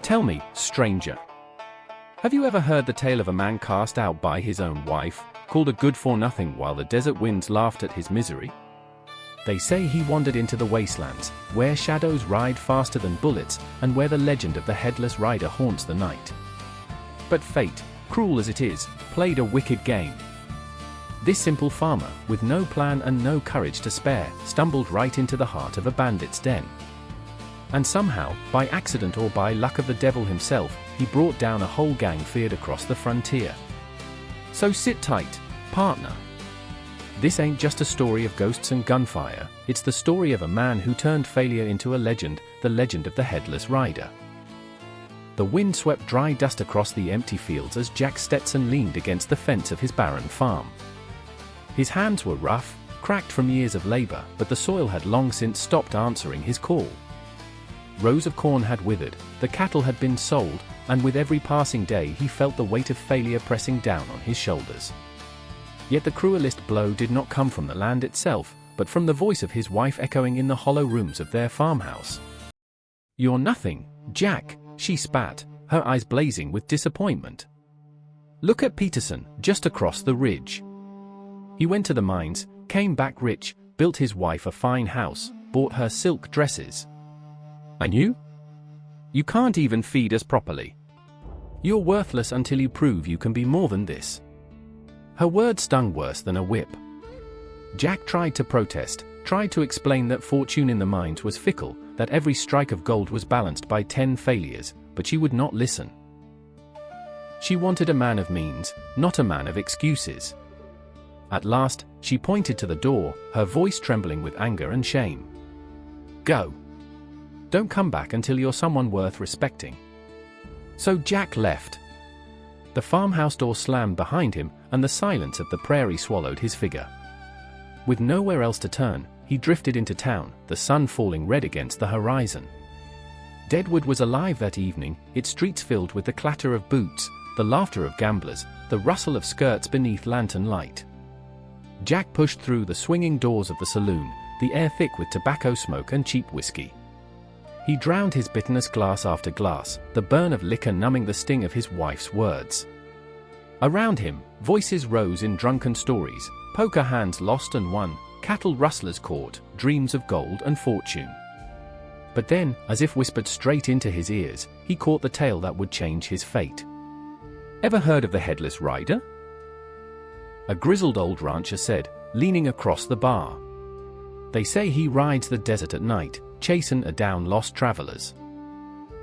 Tell me, stranger, have you ever heard the tale of a man cast out by his own wife, called a good-for-nothing while the desert winds laughed at his misery? They say he wandered into the wastelands, where shadows ride faster than bullets, and where the legend of the Headless Rider haunts the night. But fate, cruel as it is, played a wicked game. This simple farmer, with no plan and no courage to spare, stumbled right into the heart of a bandit's den. And somehow, by accident or by luck of the devil himself, he brought down a whole gang feared across the frontier. So sit tight, partner. This ain't just a story of ghosts and gunfire, it's the story of a man who turned failure into a legend, the legend of the Headless Rider. The wind swept dry dust across the empty fields as Jack Stetson leaned against the fence of his barren farm. His hands were rough, cracked from years of labor, but the soil had long since stopped answering his call. Rows of corn had withered, the cattle had been sold, and with every passing day he felt the weight of failure pressing down on his shoulders. Yet the cruelest blow did not come from the land itself, but from the voice of his wife echoing in the hollow rooms of their farmhouse. "You're nothing, Jack," she spat, her eyes blazing with disappointment. "Look at Peterson, just across the ridge. He went to the mines, came back rich, built his wife a fine house, bought her silk dresses. And you? You can't even feed us properly. You're worthless until you prove you can be more than this." Her words stung worse than a whip. Jack tried to protest, tried to explain that fortune in the mines was fickle, that every strike of gold was balanced by 10 failures, but she would not listen. She wanted a man of means, not a man of excuses. At last, she pointed to the door, her voice trembling with anger and shame. "Go. Don't come back until you're someone worth respecting." So Jack left. The farmhouse door slammed behind him, and the silence of the prairie swallowed his figure. With nowhere else to turn, he drifted into town, the sun falling red against the horizon. Deadwood was alive that evening, its streets filled with the clatter of boots, the laughter of gamblers, the rustle of skirts beneath lantern light. Jack pushed through the swinging doors of the saloon, the air thick with tobacco smoke and cheap whiskey. He drowned his bitterness glass after glass, the burn of liquor numbing the sting of his wife's words. Around him, voices rose in drunken stories, poker hands lost and won, cattle rustlers caught, dreams of gold and fortune. But then, as if whispered straight into his ears, he caught the tale that would change his fate. "Ever heard of the Headless Rider?" a grizzled old rancher said, leaning across the bar. "They say he rides the desert at night, chasing down lost travelers.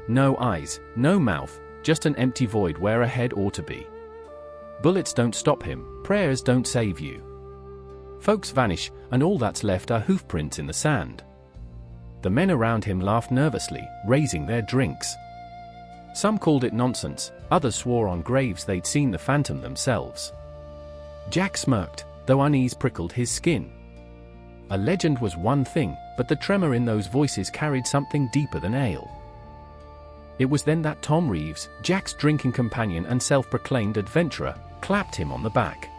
No eyes, no mouth, just an empty void where a head ought to be. Bullets don't stop him, prayers don't save you. Folks vanish, and all that's left are hoofprints in the sand." The men around him laughed nervously, raising their drinks. Some called it nonsense, others swore on graves they'd seen the phantom themselves. Jack smirked, though unease prickled his skin. A legend was one thing, but the tremor in those voices carried something deeper than ale. It was then that Tom Reeves, Jack's drinking companion and self-proclaimed adventurer, clapped him on the back.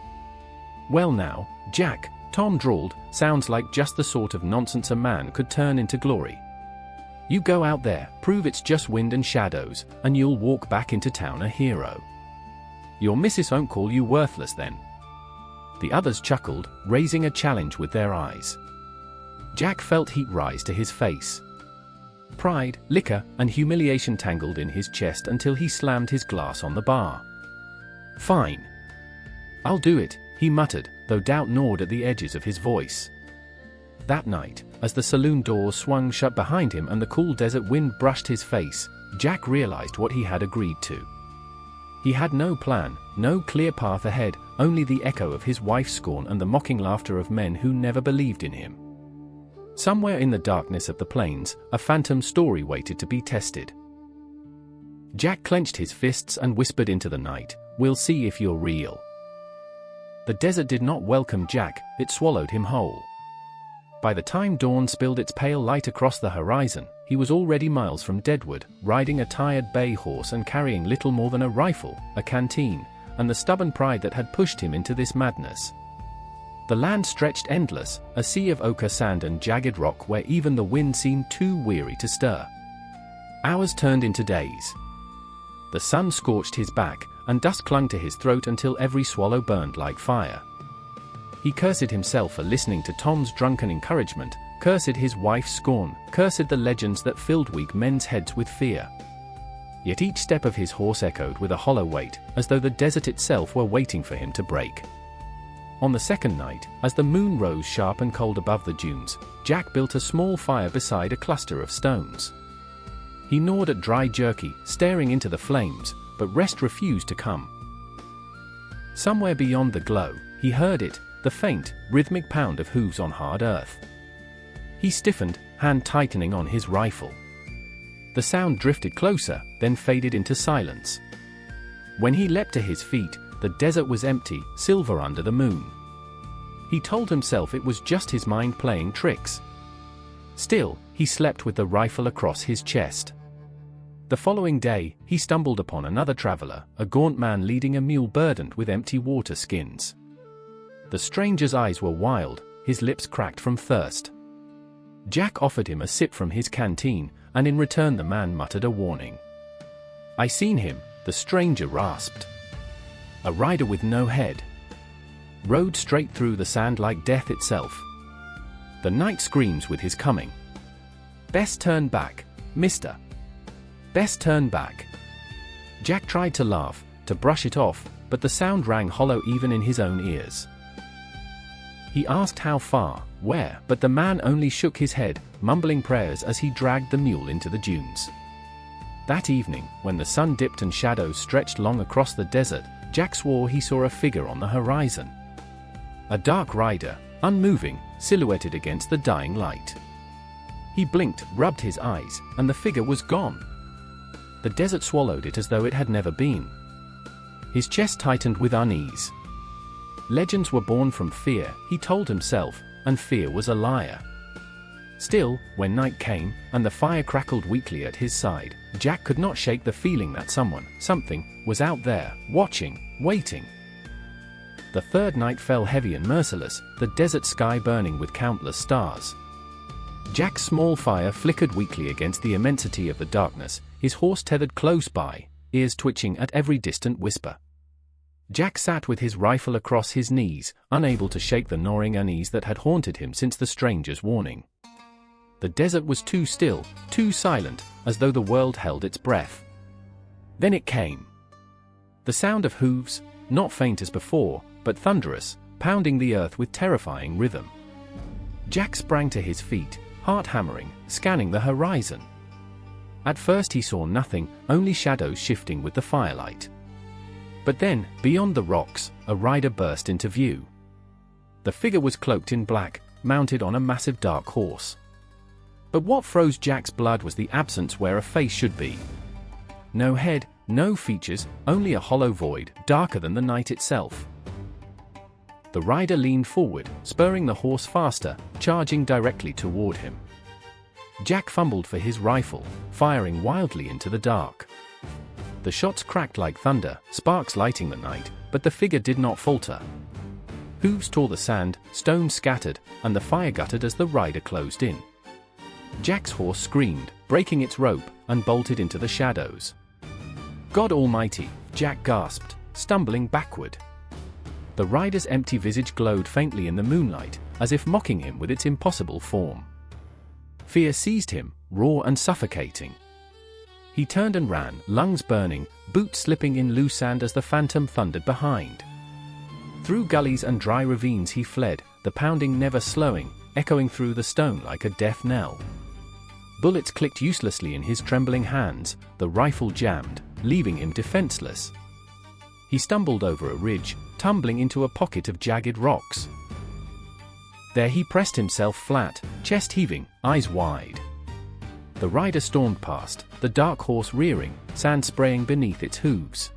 "Well now, Jack," Tom drawled, "sounds like just the sort of nonsense a man could turn into glory. You go out there, prove it's just wind and shadows, and you'll walk back into town a hero. Your missus won't call you worthless then." The others chuckled, raising a challenge with their eyes. Jack felt heat rise to his face. Pride, liquor, and humiliation tangled in his chest until he slammed his glass on the bar. "Fine. I'll do it," he muttered, though doubt gnawed at the edges of his voice. That night, as the saloon doors swung shut behind him and the cool desert wind brushed his face, Jack realized what he had agreed to. He had no plan, no clear path ahead, only the echo of his wife's scorn and the mocking laughter of men who never believed in him. Somewhere in the darkness of the plains, a phantom story waited to be tested. Jack clenched his fists and whispered into the night, "We'll see if you're real." The desert did not welcome Jack, it swallowed him whole. By the time dawn spilled its pale light across the horizon, he was already miles from Deadwood, riding a tired bay horse and carrying little more than a rifle, a canteen, and the stubborn pride that had pushed him into this madness. The land stretched endless, a sea of ochre sand and jagged rock where even the wind seemed too weary to stir. Hours turned into days. The sun scorched his back, and dust clung to his throat until every swallow burned like fire. He cursed himself for listening to Tom's drunken encouragement, cursed his wife's scorn, cursed the legends that filled weak men's heads with fear. Yet each step of his horse echoed with a hollow weight, as though the desert itself were waiting for him to break. On the second night, as the moon rose sharp and cold above the dunes, Jack built a small fire beside a cluster of stones. He gnawed at dry jerky, staring into the flames, but rest refused to come. Somewhere beyond the glow, he heard it, the faint, rhythmic pound of hooves on hard earth. He stiffened, hand tightening on his rifle. The sound drifted closer, then faded into silence. When he leapt to his feet, the desert was empty, silver under the moon. He told himself it was just his mind playing tricks. Still, he slept with the rifle across his chest. The following day, he stumbled upon another traveler, a gaunt man leading a mule burdened with empty water skins. The stranger's eyes were wild, his lips cracked from thirst. Jack offered him a sip from his canteen, and in return the man muttered a warning. "I seen him," the stranger rasped. "A rider with no head. Rode straight through the sand like death itself. The night screams with his coming. Best turn back, mister. Best turn back." Jack tried to laugh, to brush it off, but the sound rang hollow even in his own ears. He asked how far, where, but the man only shook his head, mumbling prayers as he dragged the mule into the dunes. That evening, when the sun dipped and shadows stretched long across the desert, Jack swore he saw a figure on the horizon. A dark rider, unmoving, silhouetted against the dying light. He blinked, rubbed his eyes, and the figure was gone. The desert swallowed it as though it had never been. His chest tightened with unease. Legends were born from fear, he told himself, and fear was a liar. Still, when night came, and the fire crackled weakly at his side, Jack could not shake the feeling that someone, something, was out there, watching, waiting. The third night fell heavy and merciless, the desert sky burning with countless stars. Jack's small fire flickered weakly against the immensity of the darkness, his horse tethered close by, ears twitching at every distant whisper. Jack sat with his rifle across his knees, unable to shake the gnawing unease that had haunted him since the stranger's warning. The desert was too still, too silent, as though the world held its breath. Then it came. The sound of hooves, not faint as before, but thunderous, pounding the earth with terrifying rhythm. Jack sprang to his feet, heart hammering, scanning the horizon. At first he saw nothing, only shadows shifting with the firelight. But then, beyond the rocks, a rider burst into view. The figure was cloaked in black, mounted on a massive dark horse. But what froze Jack's blood was the absence where a face should be. No head, no features, only a hollow void, darker than the night itself. The rider leaned forward, spurring the horse faster, charging directly toward him. Jack fumbled for his rifle, firing wildly into the dark. The shots cracked like thunder, sparks lighting the night, but the figure did not falter. Hooves tore the sand, stones scattered, and the fire guttered as the rider closed in. Jack's horse screamed, breaking its rope, and bolted into the shadows. "God Almighty," Jack gasped, stumbling backward. The rider's empty visage glowed faintly in the moonlight, as if mocking him with its impossible form. Fear seized him, raw and suffocating. He turned and ran, lungs burning, boots slipping in loose sand as the phantom thundered behind. Through gullies and dry ravines he fled, the pounding never slowing, echoing through the stone like a death knell. Bullets clicked uselessly in his trembling hands, the rifle jammed, leaving him defenseless. He stumbled over a ridge, tumbling into a pocket of jagged rocks. There he pressed himself flat, chest heaving, eyes wide. The rider stormed past, the dark horse rearing, sand spraying beneath its hooves.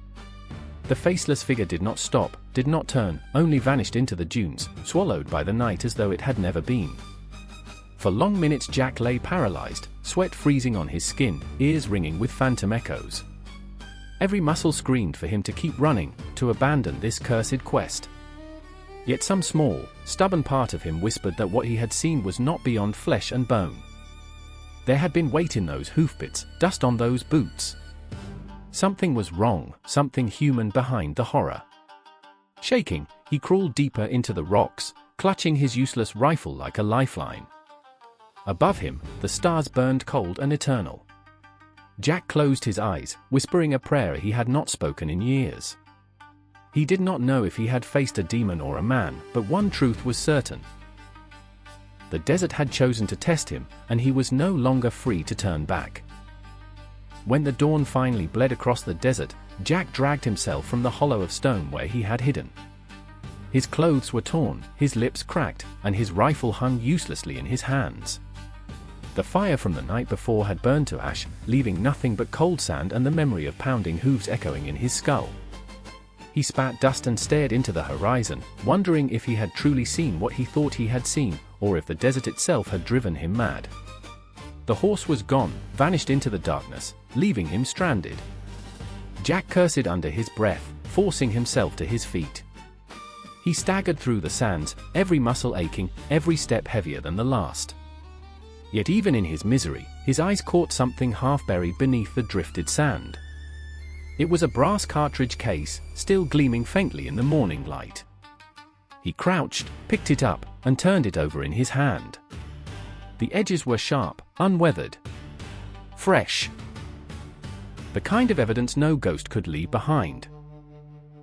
The faceless figure did not stop, did not turn, only vanished into the dunes, swallowed by the night as though it had never been. For long minutes Jack lay paralyzed, sweat freezing on his skin, ears ringing with phantom echoes. Every muscle screamed for him to keep running, to abandon this cursed quest. Yet some small, stubborn part of him whispered that what he had seen was not beyond flesh and bone. There had been weight in those hoofpits, dust on those boots. Something was wrong, something human behind the horror. Shaking, he crawled deeper into the rocks, clutching his useless rifle like a lifeline. Above him, the stars burned cold and eternal. Jack closed his eyes, whispering a prayer he had not spoken in years. He did not know if he had faced a demon or a man, but one truth was certain. The desert had chosen to test him, and he was no longer free to turn back. When the dawn finally bled across the desert, Jack dragged himself from the hollow of stone where he had hidden. His clothes were torn, his lips cracked, and his rifle hung uselessly in his hands. The fire from the night before had burned to ash, leaving nothing but cold sand and the memory of pounding hooves echoing in his skull. He spat dust and stared into the horizon, wondering if he had truly seen what he thought he had seen, or if the desert itself had driven him mad. The horse was gone, vanished into the darkness, leaving him stranded. Jack cursed under his breath, forcing himself to his feet. He staggered through the sands, every muscle aching, every step heavier than the last. Yet even in his misery, his eyes caught something half buried beneath the drifted sand. It was a brass cartridge case, still gleaming faintly in the morning light. He crouched, picked it up, and turned it over in his hand. The edges were sharp, unweathered. Fresh. The kind of evidence no ghost could leave behind.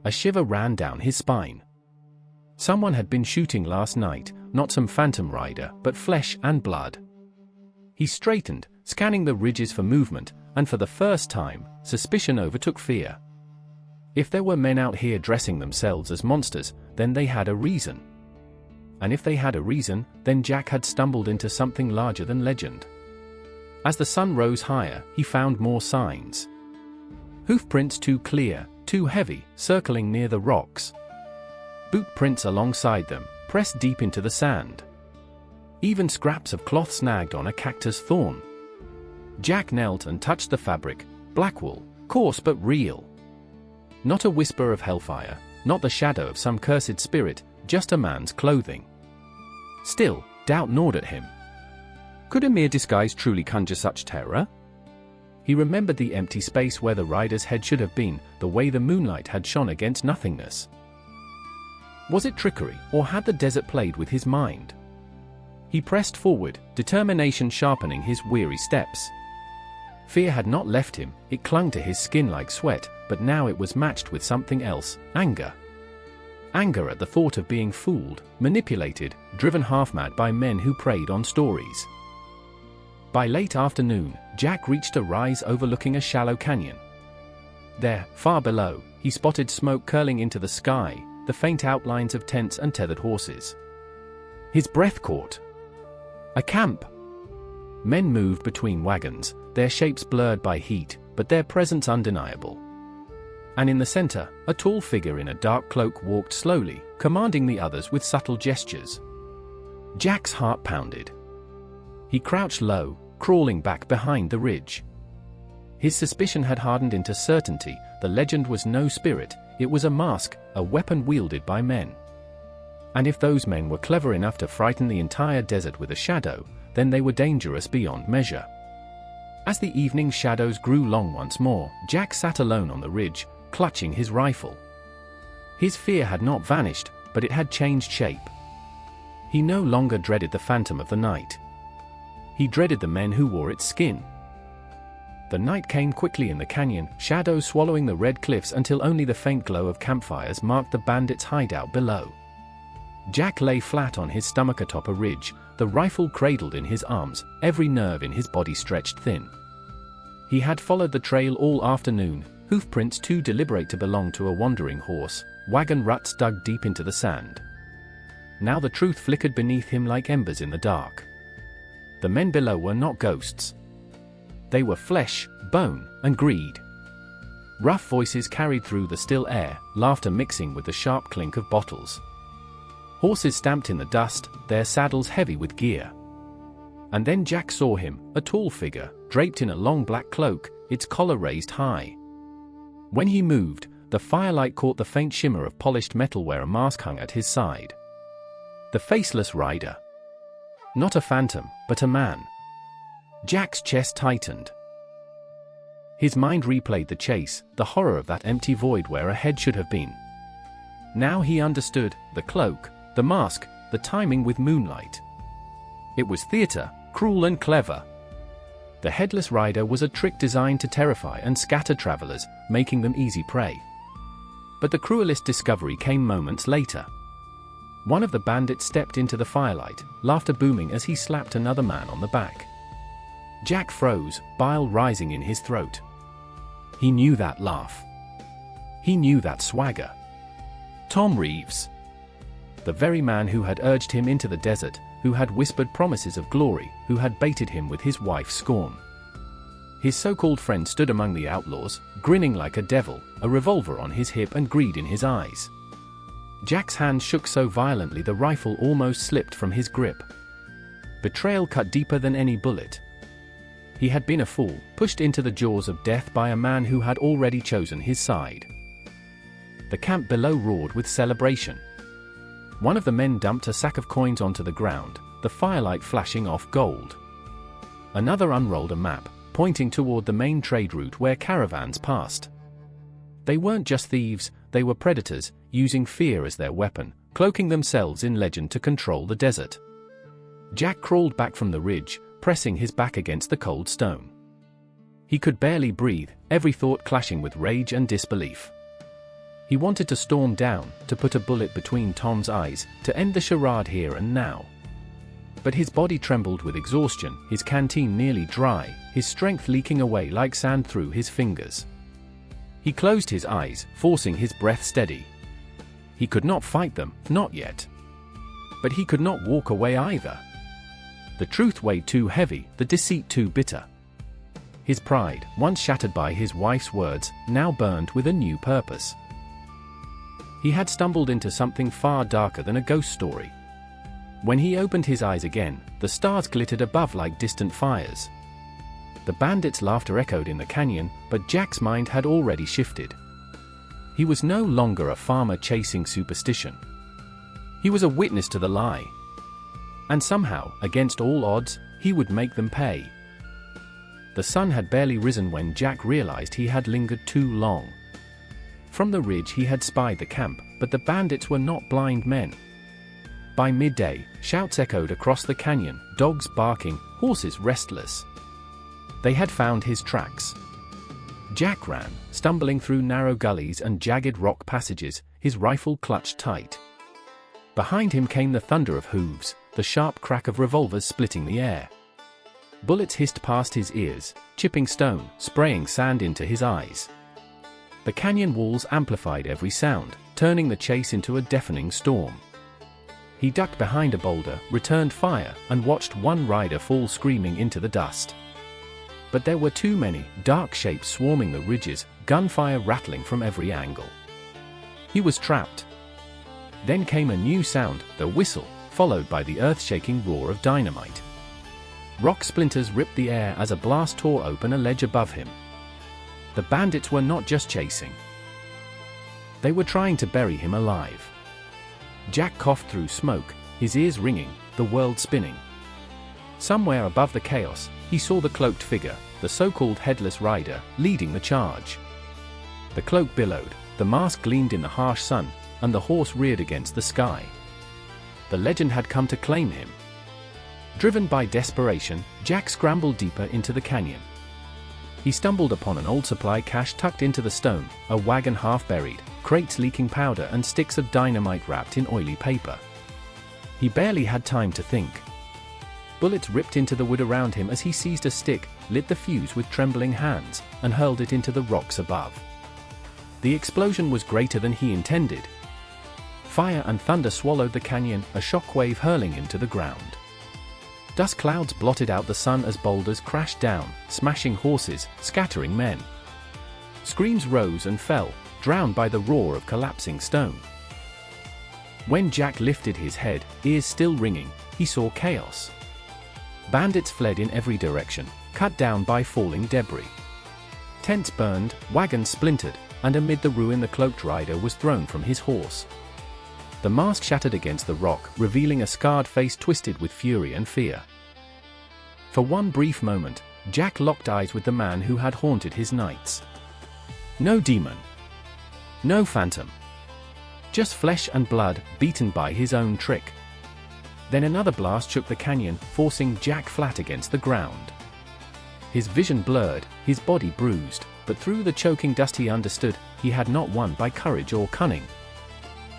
A shiver ran down his spine. Someone had been shooting last night, not some phantom rider, but flesh and blood. He straightened, scanning the ridges for movement, and for the first time, suspicion overtook fear. If there were men out here dressing themselves as monsters, then they had a reason. And if they had a reason, then Jack had stumbled into something larger than legend. As the sun rose higher, he found more signs. Hoofprints too clear, too heavy, circling near the rocks. Boot prints alongside them, pressed deep into the sand. Even scraps of cloth snagged on a cactus thorn. Jack knelt and touched the fabric, black wool, coarse but real. Not a whisper of hellfire, not the shadow of some cursed spirit, just a man's clothing. Still, doubt gnawed at him. Could a mere disguise truly conjure such terror? He remembered the empty space where the rider's head should have been, the way the moonlight had shone against nothingness. Was it trickery, or had the desert played with his mind? He pressed forward, determination sharpening his weary steps. Fear had not left him, it clung to his skin like sweat, but now it was matched with something else, anger. Anger at the thought of being fooled, manipulated, driven half-mad by men who preyed on stories. By late afternoon, Jack reached a rise overlooking a shallow canyon. There, far below, he spotted smoke curling into the sky, the faint outlines of tents and tethered horses. His breath caught. A camp! Men moved between wagons, their shapes blurred by heat, but their presence undeniable. And in the center, a tall figure in a dark cloak walked slowly, commanding the others with subtle gestures. Jack's heart pounded. He crouched low, crawling back behind the ridge. His suspicion had hardened into certainty. The legend was no spirit, it was a mask, a weapon wielded by men. And if those men were clever enough to frighten the entire desert with a shadow, then they were dangerous beyond measure. As the evening shadows grew long once more, Jack sat alone on the ridge, clutching his rifle. His fear had not vanished, but it had changed shape. He no longer dreaded the phantom of the night. He dreaded the men who wore its skin. The night came quickly in the canyon, shadows swallowing the red cliffs until only the faint glow of campfires marked the bandits' hideout below. Jack lay flat on his stomach atop a ridge, the rifle cradled in his arms, every nerve in his body stretched thin. He had followed the trail all afternoon, hoofprints too deliberate to belong to a wandering horse, wagon ruts dug deep into the sand. Now the truth flickered beneath him like embers in the dark. The men below were not ghosts. They were flesh, bone, and greed. Rough voices carried through the still air, laughter mixing with the sharp clink of bottles. Horses stamped in the dust, their saddles heavy with gear. And then Jack saw him, a tall figure, draped in a long black cloak, its collar raised high. When he moved, the firelight caught the faint shimmer of polished metal where a mask hung at his side. The faceless rider. Not a phantom, but a man. Jack's chest tightened. His mind replayed the chase, the horror of that empty void where a head should have been. Now he understood: the cloak, the mask, the timing with moonlight. It was theater, cruel and clever. The Headless Rider was a trick designed to terrify and scatter travelers, making them easy prey. But the cruelest discovery came moments later. One of the bandits stepped into the firelight, laughter booming as he slapped another man on the back. Jack froze, bile rising in his throat. He knew that laugh. He knew that swagger. Tom Reeves. The very man who had urged him into the desert, who had whispered promises of glory, who had baited him with his wife's scorn. His so-called friend stood among the outlaws, grinning like a devil, a revolver on his hip and greed in his eyes. Jack's hand shook so violently the rifle almost slipped from his grip. Betrayal cut deeper than any bullet. He had been a fool, pushed into the jaws of death by a man who had already chosen his side. The camp below roared with celebration. One of the men dumped a sack of coins onto the ground, the firelight flashing off gold. Another unrolled a map, pointing toward the main trade route where caravans passed. They weren't just thieves, they were predators, using fear as their weapon, cloaking themselves in legend to control the desert. Jack crawled back from the ridge, pressing his back against the cold stone. He could barely breathe, every thought clashing with rage and disbelief. He wanted to storm down, to put a bullet between Tom's eyes, to end the charade here and now. But his body trembled with exhaustion, his canteen nearly dry, his strength leaking away like sand through his fingers. He closed his eyes, forcing his breath steady. He could not fight them, not yet. But he could not walk away either. The truth weighed too heavy, the deceit too bitter. His pride, once shattered by his wife's words, now burned with a new purpose. He had stumbled into something far darker than a ghost story. When he opened his eyes again, the stars glittered above like distant fires. The bandits' laughter echoed in the canyon, but Jack's mind had already shifted. He was no longer a farmer chasing superstition. He was a witness to the lie. And somehow, against all odds, he would make them pay. The sun had barely risen when Jack realized he had lingered too long. From the ridge he had spied the camp, but the bandits were not blind men. By midday, shouts echoed across the canyon, dogs barking, horses restless. They had found his tracks. Jack ran, stumbling through narrow gullies and jagged rock passages, his rifle clutched tight. Behind him came the thunder of hooves, the sharp crack of revolvers splitting the air. Bullets hissed past his ears, chipping stone, spraying sand into his eyes. The canyon walls amplified every sound, turning the chase into a deafening storm. He ducked behind a boulder, returned fire, and watched one rider fall screaming into the dust. But there were too many, dark shapes swarming the ridges, gunfire rattling from every angle. He was trapped. Then came a new sound, the whistle, followed by the earth-shaking roar of dynamite. Rock splinters ripped the air as a blast tore open a ledge above him. The bandits were not just chasing. They were trying to bury him alive. Jack coughed through smoke, his ears ringing, the world spinning. Somewhere above the chaos, he saw the cloaked figure, the so-called Headless Rider, leading the charge. The cloak billowed, the mask gleamed in the harsh sun, and the horse reared against the sky. The legend had come to claim him. Driven by desperation, Jack scrambled deeper into the canyon. He stumbled upon an old supply cache tucked into the stone, a wagon half buried, crates leaking powder and sticks of dynamite wrapped in oily paper. He barely had time to think. Bullets ripped into the wood around him as he seized a stick, lit the fuse with trembling hands, and hurled it into the rocks above. The explosion was greater than he intended. Fire and thunder swallowed the canyon, a shockwave hurling him to the ground. Dust clouds blotted out the sun as boulders crashed down, smashing horses, scattering men. Screams rose and fell, drowned by the roar of collapsing stone. When Jack lifted his head, ears still ringing, he saw chaos. Bandits fled in every direction, cut down by falling debris. Tents burned, wagons splintered, and amid the ruin the cloaked rider was thrown from his horse. The mask shattered against the rock, revealing a scarred face twisted with fury and fear. For one brief moment, Jack locked eyes with the man who had haunted his nights. No demon. No phantom. Just flesh and blood, beaten by his own trick. Then another blast shook the canyon, forcing Jack flat against the ground. His vision blurred, his body bruised, but through the choking dust he understood, he had not won by courage or cunning.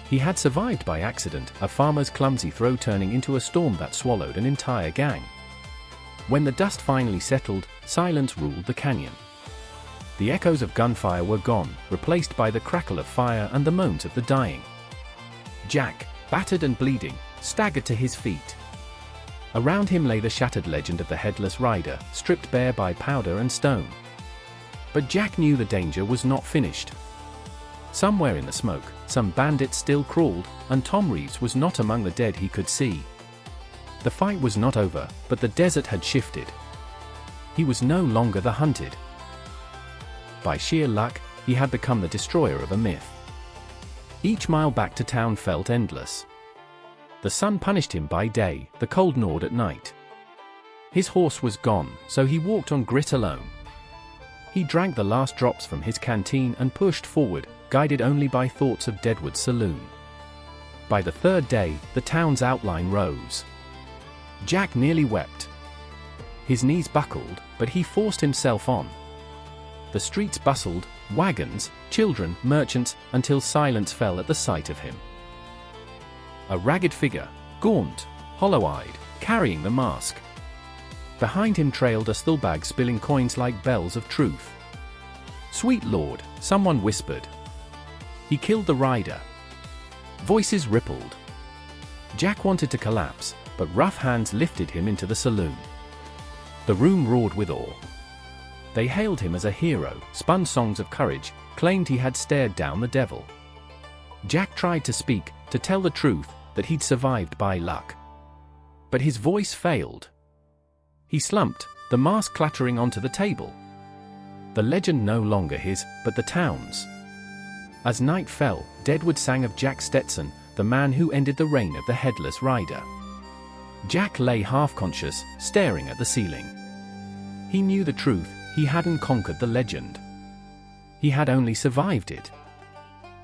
He had survived by accident, a farmer's clumsy throw turning into a storm that swallowed an entire gang. When the dust finally settled, silence ruled the canyon. The echoes of gunfire were gone, replaced by the crackle of fire and the moans of the dying. Jack, battered and bleeding, staggered to his feet. Around him lay the shattered legend of the Headless Rider, stripped bare by powder and stone. But Jack knew the danger was not finished. Somewhere in the smoke, some bandits still crawled, and Tom Reeves was not among the dead he could see. The fight was not over, but the desert had shifted. He was no longer the hunted. By sheer luck, he had become the destroyer of a myth. Each mile back to town felt endless. The sun punished him by day, the cold gnawed at night. His horse was gone, so he walked on grit alone. He drank the last drops from his canteen and pushed forward, guided only by thoughts of Deadwood's saloon. By the third day, the town's outline rose. Jack nearly wept. His knees buckled, but he forced himself on. The streets bustled, wagons, children, merchants, until silence fell at the sight of him. A ragged figure, gaunt, hollow-eyed, carrying the mask. Behind him trailed a stillbag spilling coins like bells of truth. "Sweet Lord," someone whispered. "He killed the rider." Voices rippled. Jack wanted to collapse, but rough hands lifted him into the saloon. The room roared with awe. They hailed him as a hero, spun songs of courage, claimed he had stared down the devil. Jack tried to speak, to tell the truth, that he'd survived by luck. But his voice failed. He slumped, the mask clattering onto the table. The legend no longer his, but the town's. As night fell, Deadwood sang of Jack Stetson, the man who ended the reign of the Headless Rider. Jack lay half-conscious, staring at the ceiling. He knew the truth, he hadn't conquered the legend. He had only survived it.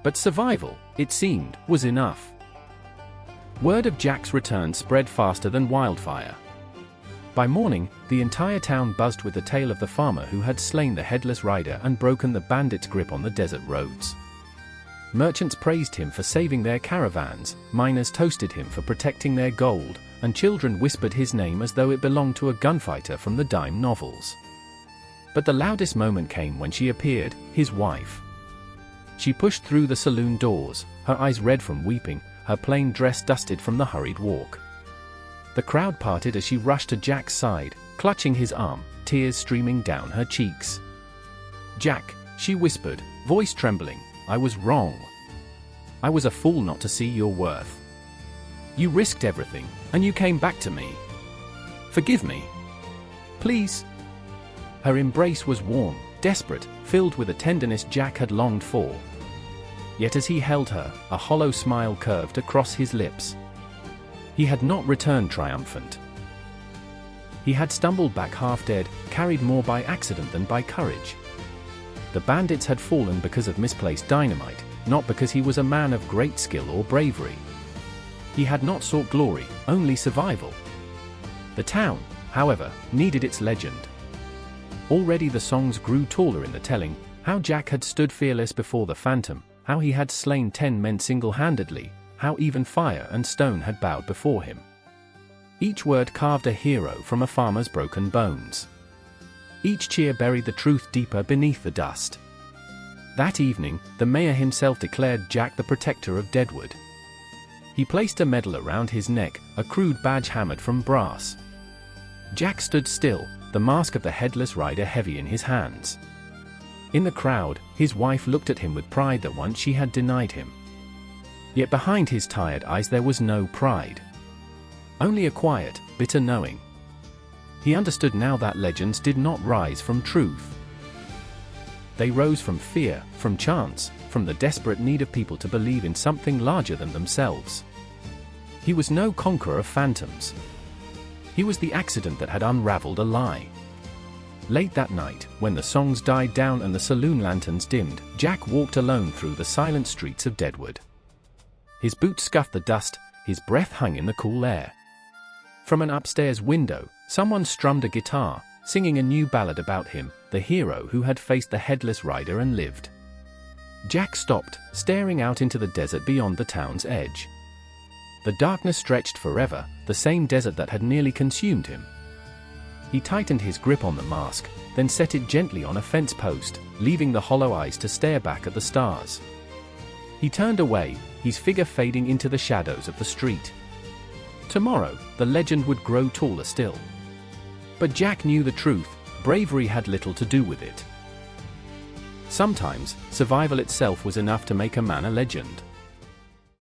But survival, it seemed, was enough. Word of Jack's return spread faster than wildfire. By morning, the entire town buzzed with the tale of the farmer who had slain the Headless Rider and broken the bandit's grip on the desert roads. Merchants praised him for saving their caravans, miners toasted him for protecting their gold, and children whispered his name as though it belonged to a gunfighter from the dime novels. But the loudest moment came when she appeared, his wife. She pushed through the saloon doors, her eyes red from weeping, her plain dress dusted from the hurried walk. The crowd parted as she rushed to Jack's side, clutching his arm, tears streaming down her cheeks. "Jack," she whispered, voice trembling, "I was wrong. I was a fool not to see your worth. You risked everything, and you came back to me. Forgive me. Please." Her embrace was warm, desperate, filled with a tenderness Jack had longed for. Yet as he held her, a hollow smile curved across his lips. He had not returned triumphant. He had stumbled back half dead, carried more by accident than by courage. The bandits had fallen because of misplaced dynamite, not because he was a man of great skill or bravery. He had not sought glory, only survival. The town, however, needed its legend. Already the songs grew taller in the telling, how Jack had stood fearless before the phantom, how he had slain 10 men single-handedly, how even fire and stone had bowed before him. Each word carved a hero from a farmer's broken bones. Each cheer buried the truth deeper beneath the dust. That evening, the mayor himself declared Jack the protector of Deadwood. He placed a medal around his neck, a crude badge hammered from brass. Jack stood still, the mask of the Headless Rider heavy in his hands. In the crowd, his wife looked at him with pride that once she had denied him. Yet behind his tired eyes there was no pride. Only a quiet, bitter knowing. He understood now that legends did not rise from truth. They rose from fear, from chance, from the desperate need of people to believe in something larger than themselves. He was no conqueror of phantoms. He was the accident that had unraveled a lie. Late that night, when the songs died down and the saloon lanterns dimmed, Jack walked alone through the silent streets of Deadwood. His boots scuffed the dust, his breath hung in the cool air. From an upstairs window, someone strummed a guitar, singing a new ballad about him, the hero who had faced the Headless Rider and lived. Jack stopped, staring out into the desert beyond the town's edge. The darkness stretched forever, the same desert that had nearly consumed him. He tightened his grip on the mask, then set it gently on a fence post, leaving the hollow eyes to stare back at the stars. He turned away, his figure fading into the shadows of the street. Tomorrow, the legend would grow taller still. But Jack knew the truth: bravery had little to do with it. Sometimes, survival itself was enough to make a man a legend.